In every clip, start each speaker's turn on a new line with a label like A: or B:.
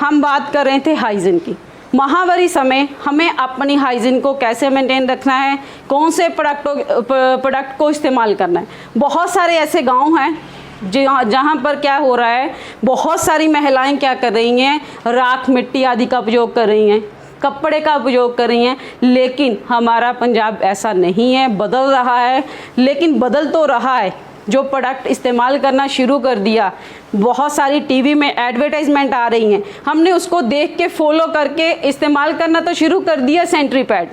A: हम बात कर रहे थे हाइजीन की। महामारी समय हमें अपनी हाइजीन को कैसे मेंटेन रखना है, कौन से प्रोडक्ट को इस्तेमाल करना है। बहुत सारे ऐसे गांव हैं जहाँ पर क्या हो रहा है, बहुत सारी महिलाएं क्या कर रही हैं, राख मिट्टी आदि का उपयोग कर रही हैं, कपड़े का उपयोग कर रही हैं। लेकिन हमारा पंजाब ऐसा नहीं है, बदल रहा है। लेकिन बदल तो रहा है, जो प्रोडक्ट इस्तेमाल करना शुरू कर दिया, बहुत सारी टीवी में एडवर्टाइजमेंट आ रही हैं, हमने उसको देख के फॉलो करके इस्तेमाल करना तो शुरू कर दिया सैनिटरी पैड।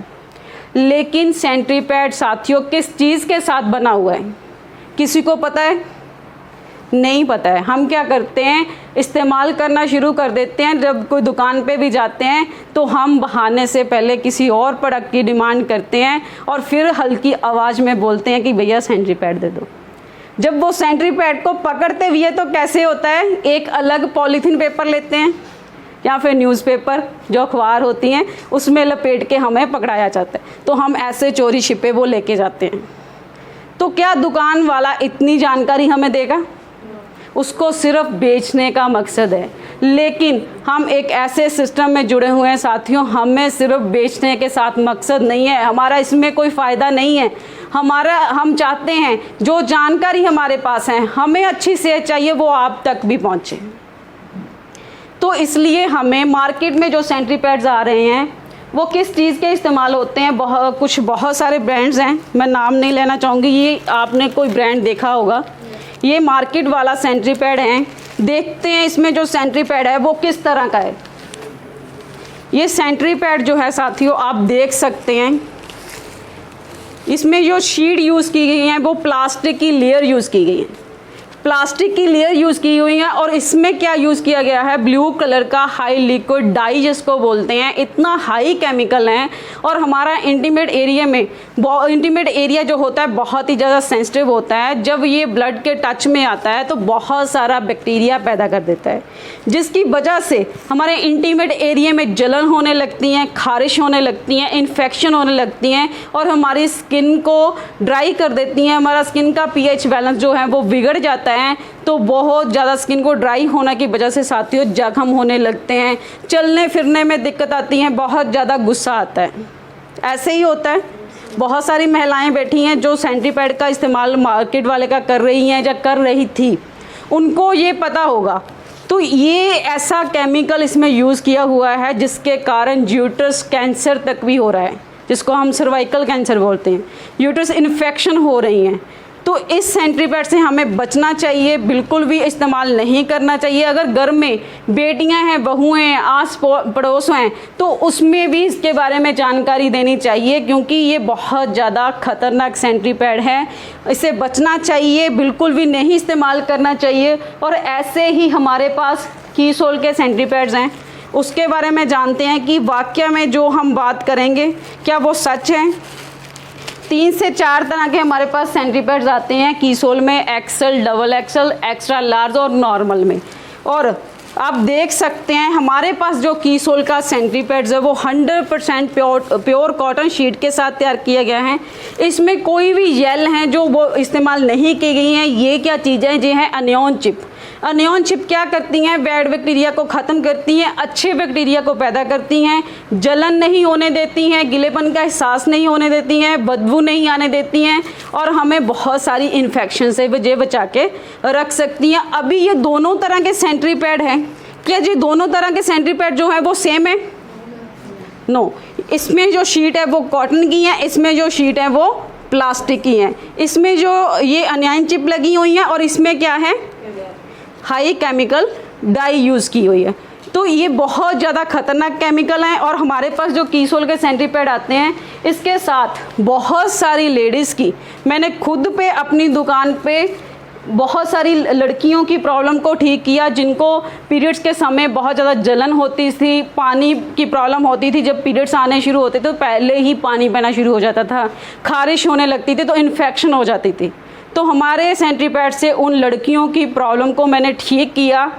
A: लेकिन सैनिटरी पैड साथियों किस चीज़ के साथ बना हुआ है, किसी को पता है? नहीं पता है। हम क्या करते हैं, इस्तेमाल करना शुरू कर देते हैं। जब कोई दुकान पे भी जाते हैं तो हम बहाने से पहले किसी और प्रोडक्ट की डिमांड करते हैं और फिर हल्की आवाज़ में बोलते हैं कि भैया सैनिटरी पैड दे दो। जब वो सैनिटरी पैड को पकड़ते हुए तो कैसे होता है, एक अलग पॉलीथीन पेपर लेते हैं या फिर न्यूज़पेपर जो अखबार होती हैं उसमें लपेट के हमें पकड़ाया जाता है। तो हम ऐसे चोरी छिपे वो लेके जाते हैं। तो क्या दुकान वाला इतनी जानकारी हमें देगा? उसको सिर्फ बेचने का मकसद है। लेकिन हम एक ऐसे सिस्टम में जुड़े हुए हैं साथियों, हमें सिर्फ बेचने के साथ मकसद नहीं है, हमारा इसमें कोई फ़ायदा नहीं है। हम चाहते हैं जो जानकारी हमारे पास है, हमें अच्छी सेहत चाहिए, वो आप तक भी पहुँचे। तो इसलिए हमें मार्केट में जो सैनिटरी पैड्स आ रहे हैं वो किस चीज़ के इस्तेमाल होते हैं, बहुत सारे ब्रांड्स हैं, मैं नाम नहीं लेना चाहूँगी। ये आपने कोई ब्रांड देखा होगा, ये मार्केट वाला सैनिटरी पैड है। देखते हैं इसमें जो सैनिटरी पैड है वो किस तरह का है। ये सैनिटरी पैड जो है साथियों आप देख सकते हैं, इसमें जो शीट यूज़ की गई है वो प्लास्टिक की लेयर यूज़ की गई है, प्लास्टिक की लेयर यूज़ की हुई है। और इसमें क्या यूज़ किया गया है, ब्लू कलर का हाई लिक्विड डाई जिसको बोलते हैं। इतना हाई केमिकल है और हमारा इंटीमेट एरिया जो होता है बहुत ही ज़्यादा सेंसिटिव होता है। जब ये ब्लड के टच में आता है तो बहुत सारा बैक्टीरिया पैदा कर देता है, जिसकी वजह से हमारे इंटीमेट एरिया में जलन होने लगती हैं, खारिश होने लगती हैं, इन्फेक्शन होने लगती हैं और हमारी स्किन को ड्राई कर देती हैं। हमारा स्किन का पीएच बैलेंस जो है वो बिगड़ जाता है। तो बहुत ज़्यादा स्किन को ड्राई होने की वजह से साथियों जख्म होने लगते हैं, चलने फिरने में दिक्कत आती है, बहुत ज़्यादा गुस्सा आता है। ऐसे ही होता है। बहुत सारी महिलाएं बैठी हैं जो सैनिटरी पैड का इस्तेमाल मार्केट वाले का कर रही हैं या कर रही थी, उनको ये पता होगा। तो ये ऐसा केमिकल इसमें यूज़ किया हुआ है जिसके कारण यूट्रस कैंसर तक भी हो रहा है, जिसको हम सर्वाइकल कैंसर बोलते हैं। यूट्रस इन्फेक्शन हो रही हैं। तो इस सैनिटरी पैड से हमें बचना चाहिए, बिल्कुल भी इस्तेमाल नहीं करना चाहिए। अगर घर में बेटियां हैं, बहुएं हैं, आस पड़ोस हैं तो उसमें भी इसके बारे में जानकारी देनी चाहिए, क्योंकि ये बहुत ज़्यादा खतरनाक सैनिटरी पैड है। इससे बचना चाहिए, बिल्कुल भी नहीं इस्तेमाल करना चाहिए। और ऐसे ही हमारे पास कीसोल के सैनिटरी पैड्स हैं, उसके बारे में जानते हैं कि वाकई में जो हम बात करेंगे क्या वो सच है। 3 से 4 तरह के हमारे पास सैनिटरी पैड्स आते हैं कीसोल में, XL, double XL, extra large और नॉर्मल में। और आप देख सकते हैं हमारे पास जो कीसोल का सैनिटरी पैड्स है वो 100% प्योर कॉटन शीट के साथ तैयार किया गया है। इसमें कोई भी जेल हैं जो वो इस्तेमाल नहीं की गई हैं। ये क्या चीज़ें जो हैं, अनियन चिप। अनियन चिप क्या करती हैं, बैड बैक्टीरिया को ख़त्म करती हैं, अच्छे बैक्टीरिया को पैदा करती हैं, जलन नहीं होने देती हैं, गिलेपन का एहसास नहीं होने देती हैं, बदबू नहीं आने देती हैं और हमें बहुत सारी इन्फेक्शन से बचा के रख सकती हैं। अभी ये दोनों तरह के सैनिटरी पैड हैं, क्या जी दोनों तरह के सैनिटरी पैड जो है वो सेम है? नो, इसमें जो शीट है वो कॉटन की है, इसमें जो शीट है वो प्लास्टिक की है। इसमें जो ये अनियन चिप लगी हुई है और इसमें क्या है, हाई केमिकल डाई यूज़ की हुई है। तो ये बहुत ज़्यादा खतरनाक केमिकल हैं। और हमारे पास जो कीसोल के सैनिटरी पैड आते हैं, इसके साथ बहुत सारी लेडीज़ की, मैंने खुद पे अपनी दुकान पे बहुत सारी लड़कियों की प्रॉब्लम को ठीक किया, जिनको पीरियड्स के समय बहुत ज़्यादा जलन होती थी, पानी की प्रॉब्लम होती थी। जब पीरियड्स आने शुरू होते थे तो पहले ही पानी बहना शुरू हो जाता था, खारिश होने लगती थी, तो इन्फेक्शन हो जाती थी। तो हमारे सैनिटरी पैड से उन लड़कियों की प्रॉब्लम को मैंने ठीक किया,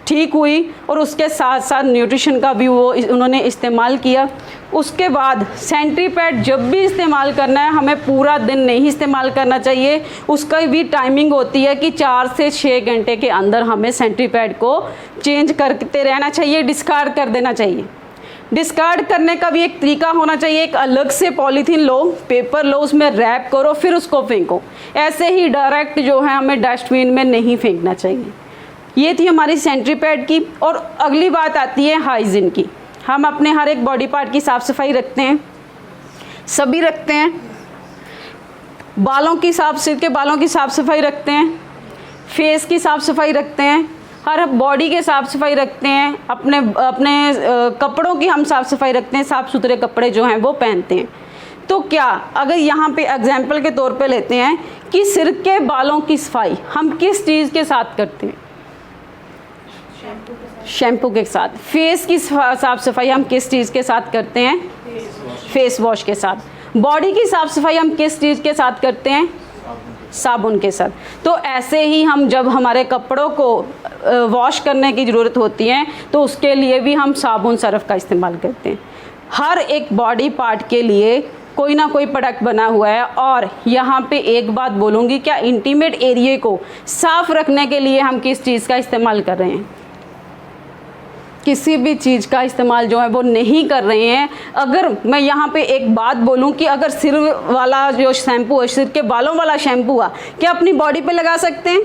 A: ठीक हुई और उसके साथ साथ न्यूट्रिशन का भी वो उन्होंने इस्तेमाल किया। उसके बाद सेंट्रीपैड जब भी इस्तेमाल करना है हमें पूरा दिन नहीं इस्तेमाल करना चाहिए, उसका भी टाइमिंग होती है कि 4 से 6 घंटे के अंदर हमें सेंट्रीपैड को चेंज करते रहना चाहिए, डिस्कार्ड कर देना चाहिए। डिस्कार्ड करने का भी एक तरीका होना चाहिए, एक अलग से पॉलीथीन लो, पेपर लो, उसमें रैप करो, फिर उसको फेंको। ऐसे ही डायरेक्ट जो है हमें डस्टबिन में नहीं फेंकना चाहिए। ये थी हमारी सेंट्रीपैड की। और अगली बात आती है हाइजीन की। हम अपने हर एक बॉडी पार्ट की साफ़ सफाई रखते हैं, सभी रखते हैं। बालों की सिर के बालों की साफ़ सफाई रखते हैं, फेस की साफ़ सफाई रखते हैं, हर बॉडी के साफ़ सफाई रखते हैं, अपने कपड़ों की हम साफ़ सफाई रखते हैं, साफ़ सुथरे कपड़े जो हैं वो पहनते हैं। तो क्या अगर यहाँ पे एग्जाम्पल के तौर पे लेते हैं कि सिर के बालों की सफाई हम किस चीज़ के साथ करते हैं? शैम्पू के साथ। फेस की साफ़ सफाई हम किस चीज़ के साथ करते हैं? फेस वॉश के साथ। बॉडी की साफ़ सफाई हम किस चीज़ के साथ करते हैं? साबुन के साथ। तो ऐसे ही हम जब हमारे कपड़ों को वॉश करने की ज़रूरत होती है तो उसके लिए भी हम साबुन सर्फ का इस्तेमाल करते हैं। हर एक बॉडी पार्ट के लिए कोई ना कोई प्रोडक्ट बना हुआ है। और यहाँ पे एक बात बोलूँगी, क्या इंटीमेट एरिया को साफ़ रखने के लिए हम किस चीज़ का इस्तेमाल कर रहे हैं? किसी भी चीज़ का इस्तेमाल जो है वो नहीं कर रहे हैं। अगर मैं यहाँ पे एक बात बोलूँ कि अगर सिर वाला जो शैम्पू है, सिर के बालों वाला शैम्पू हुआ, क्या अपनी बॉडी पे लगा सकते हैं?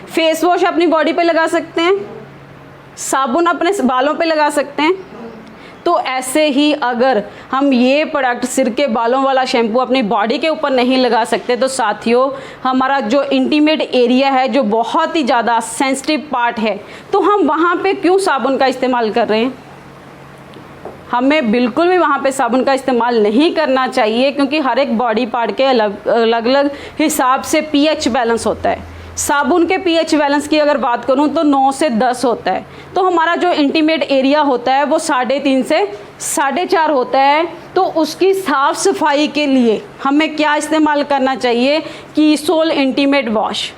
A: फेस वॉश अपनी बॉडी पे लगा सकते हैं, साबुन अपने बालों पे लगा सकते हैं। तो ऐसे ही अगर हम ये प्रोडक्ट सिर के बालों वाला शैम्पू अपनी बॉडी के ऊपर नहीं लगा सकते तो साथियों हमारा जो इंटीमेट एरिया है, जो बहुत ही ज़्यादा सेंसिटिव पार्ट है, तो हम वहाँ पे क्यों साबुन का इस्तेमाल कर रहे हैं? हमें बिल्कुल भी वहाँ पे साबुन का इस्तेमाल नहीं करना चाहिए, क्योंकि हर एक बॉडी पार्ट के अलग अलग हिसाब से पीएच बैलेंस होता है। साबुन के पीएच बैलेंस की अगर बात करूं तो 9 से 10 होता है। तो हमारा जो इंटीमेट एरिया होता है वो 3.5 से 4.5 होता है। तो उसकी साफ़ सफाई के लिए हमें क्या इस्तेमाल करना चाहिए? कीसोल इंटीमेट वॉश।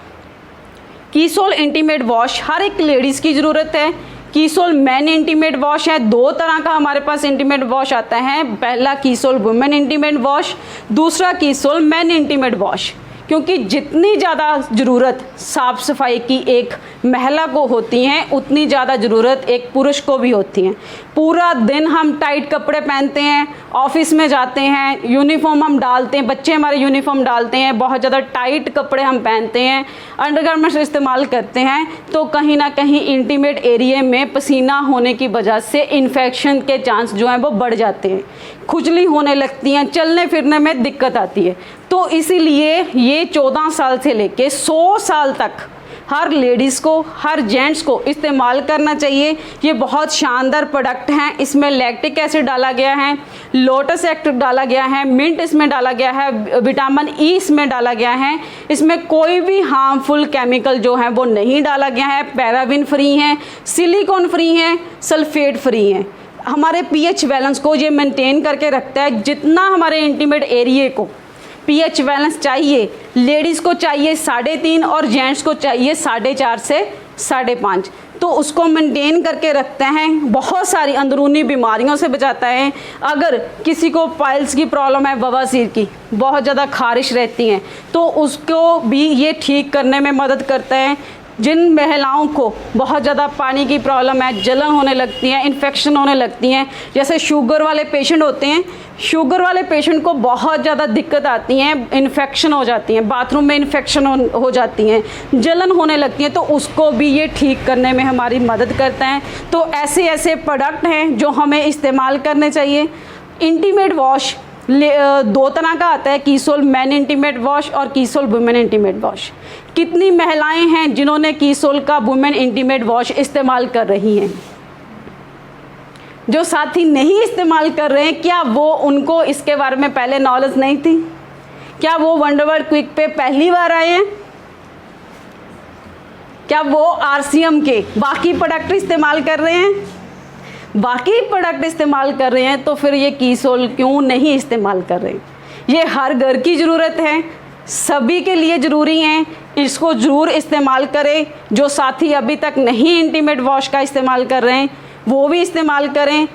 A: कीसोल इंटीमेट वॉश हर एक लेडीज़ की ज़रूरत है। कीसोल मैन इंटीमेट वॉश है। 2 तरह का हमारे पास इंटीमेट वॉश आता है। पहला कीसोल वुमेन इंटीमेट वॉश, दूसरा कीसोल मैन इंटीमेट वॉश। क्योंकि जितनी ज़्यादा ज़रूरत साफ़ सफाई की एक महिला को होती हैं, उतनी ज़्यादा ज़रूरत एक पुरुष को भी होती है। पूरा दिन हम टाइट कपड़े पहनते हैं, ऑफिस में जाते हैं, यूनिफॉर्म हम डालते हैं, बच्चे हमारे यूनिफॉर्म डालते हैं, बहुत ज़्यादा टाइट कपड़े हम पहनते हैं, अंडरगारमेंट्स इस्तेमाल करते हैं। तो कहीं ना कहीं इंटीमेट एरिया में पसीना होने की वजह से इन्फेक्शन के चांस जो हैं वो बढ़ जाते हैं, खुजली होने लगती हैं, चलने फिरने में दिक्कत आती है। तो इसीलिए ये 14 साल से लेके 100 साल तक हर लेडीज़ को, हर जेंट्स को इस्तेमाल करना चाहिए। ये बहुत शानदार प्रोडक्ट हैं। इसमें लैक्टिक एसिड डाला गया है, लोटस एक्टिव डाला गया है, मिंट इसमें डाला गया है, विटामिन ई इसमें डाला गया है। इसमें कोई भी हार्मफुल केमिकल जो है वो नहीं डाला गया है। पैराबिन फ्री हैं, सिलिकॉन फ्री हैं, सल्फेट फ्री हैं। हमारे पीएच बैलेंस को ये मेंटेन करके रखता है। जितना हमारे इंटीमेट एरिया को पीएच बैलेंस चाहिए, लेडीज़ को चाहिए 3.5 और जेंट्स को चाहिए 4.5 से 5.5, तो उसको मेंटेन करके रखते हैं। बहुत सारी अंदरूनी बीमारियों से बचाता है। अगर किसी को पाइल्स की प्रॉब्लम है, बवासीर की, बहुत ज़्यादा खारिश रहती हैं, तो उसको भी ये ठीक करने में मदद करता है। जिन महिलाओं को बहुत ज़्यादा पानी की प्रॉब्लम है, जलन होने लगती है, इन्फेक्शन होने लगती हैं, जैसे शुगर वाले पेशेंट होते हैं, शुगर वाले पेशेंट को बहुत ज़्यादा दिक्कत आती हैं, इन्फेक्शन हो जाती हैं, बाथरूम में इन्फेक्शन हो जाती हैं, जलन होने लगती है, तो उसको भी ये ठीक करने में हमारी मदद करता है। तो ऐसे ऐसे प्रोडक्ट हैं जो हमें इस्तेमाल करने चाहिए। इंटीमेट वॉश 2 तरह का आता है, कीसोल मैन इंटीमेट वॉश और कीसोल वुमेन इंटीमेट वॉश। कितनी महिलाएं हैं जिन्होंने कीसोल का वुमेन इंटीमेट वॉश इस्तेमाल कर रही हैं? जो साथी नहीं इस्तेमाल कर रहे हैं, क्या वो उनको इसके बारे में पहले नॉलेज नहीं थी? क्या वो वंडरवर्ल्ड क्विक पे पहली बार आए हैं? क्या वो आरसीएम के बाकी प्रोडक्ट इस्तेमाल कर रहे हैं? बाकी प्रोडक्ट इस्तेमाल कर रहे हैं तो फिर ये कीसोल क्यों नहीं इस्तेमाल कर रहे हैं? ये हर घर की ज़रूरत है, सभी के लिए ज़रूरी हैं। इसको ज़रूर इस्तेमाल करें। जो साथी अभी तक नहीं इंटीमेट वॉश का इस्तेमाल कर रहे हैं वो भी इस्तेमाल करें।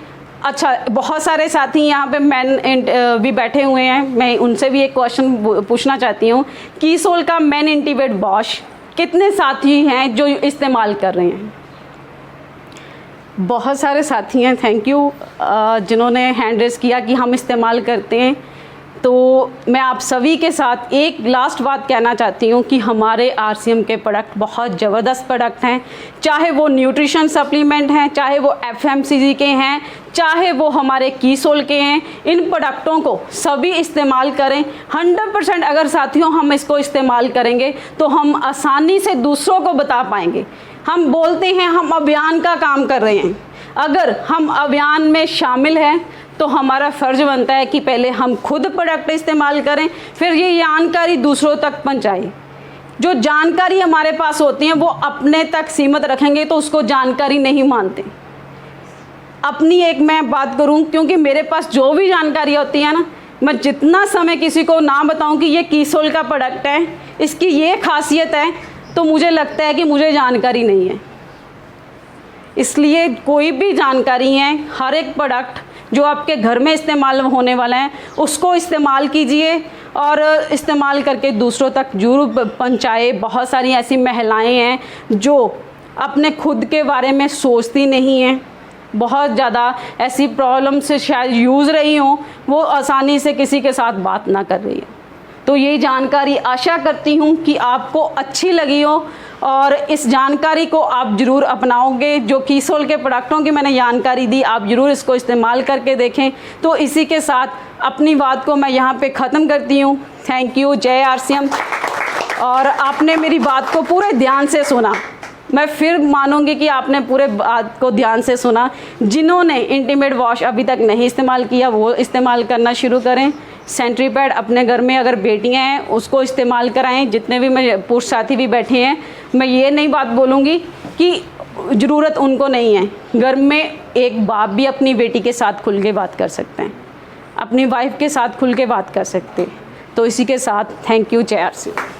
A: अच्छा, बहुत सारे साथी यहाँ पे मैन भी बैठे हुए हैं, मैं उनसे भी एक क्वेश्चन पूछना चाहती हूँ। कीसोल का मैन इंटीमेट वॉश कितने साथी हैं जो इस्तेमाल कर रहे हैं? बहुत सारे साथी हैं, थैंक यू जिन्होंने हैंड रेस किया कि हम इस्तेमाल करते हैं। तो मैं आप सभी के साथ एक लास्ट बात कहना चाहती हूँ कि हमारे आरसीएम के प्रोडक्ट बहुत ज़बरदस्त प्रोडक्ट हैं, चाहे वो न्यूट्रिशन सप्लीमेंट हैं, चाहे वो एफएमसीजी के हैं, चाहे वो हमारे कीसोल के हैं। इन प्रोडक्टों को सभी इस्तेमाल करें। 100% अगर साथियों हम इसको इस्तेमाल करेंगे तो हम आसानी से दूसरों को बता पाएंगे। हम बोलते हैं हम अभियान का काम कर रहे हैं, अगर हम अभियान में शामिल हैं तो हमारा फ़र्ज बनता है कि पहले हम खुद प्रोडक्ट इस्तेमाल करें, फिर ये जानकारी दूसरों तक पहुंचाएं। जो जानकारी हमारे पास होती है वो अपने तक सीमित रखेंगे तो उसको जानकारी नहीं मानते। अपनी एक मैं बात करूं, क्योंकि मेरे पास जो भी जानकारी होती है ना, मैं जितना समय किसी को ना बताऊं कि ये कीसोल का प्रोडक्ट है, इसकी ये खासियत है, तो मुझे लगता है कि मुझे जानकारी नहीं है। इसलिए कोई भी जानकारी है, हर एक प्रोडक्ट जो आपके घर में इस्तेमाल होने वाला है उसको इस्तेमाल कीजिए और इस्तेमाल करके दूसरों तक जरूर पहुँचाए। बहुत सारी ऐसी महिलाएं हैं जो अपने खुद के बारे में सोचती नहीं हैं, बहुत ज़्यादा ऐसी प्रॉब्लम से शायद यूज़ रही हों, वो आसानी से किसी के साथ बात ना कर रही है। तो ये जानकारी आशा करती हूँ कि आपको अच्छी लगी हो और इस जानकारी को आप ज़रूर अपनाओगे। जो कीसोल के प्रोडक्टों की मैंने जानकारी दी, आप ज़रूर इसको इस्तेमाल करके देखें। तो इसी के साथ अपनी बात को मैं यहाँ पे ख़त्म करती हूँ। थैंक यू, जय आरसीएम। और आपने मेरी बात को पूरे ध्यान से सुना, मैं फिर मानूंगी कि आपने पूरे बात को ध्यान से सुना। जिन्होंने इंटीमेट वॉश अभी तक नहीं इस्तेमाल किया वो इस्तेमाल करना शुरू करें। सेंट्री पैड अपने घर में अगर बेटियां हैं उसको इस्तेमाल कराएं। जितने भी मेरे पुरुष साथी भी बैठे हैं, मैं ये नहीं बात बोलूँगी कि ज़रूरत उनको नहीं है। घर में एक बाप भी अपनी बेटी के साथ खुल के बात कर सकते हैं, अपनी वाइफ के साथ खुल के बात कर सकते हैं। तो इसी के साथ थैंक यू, जय आरसीएम।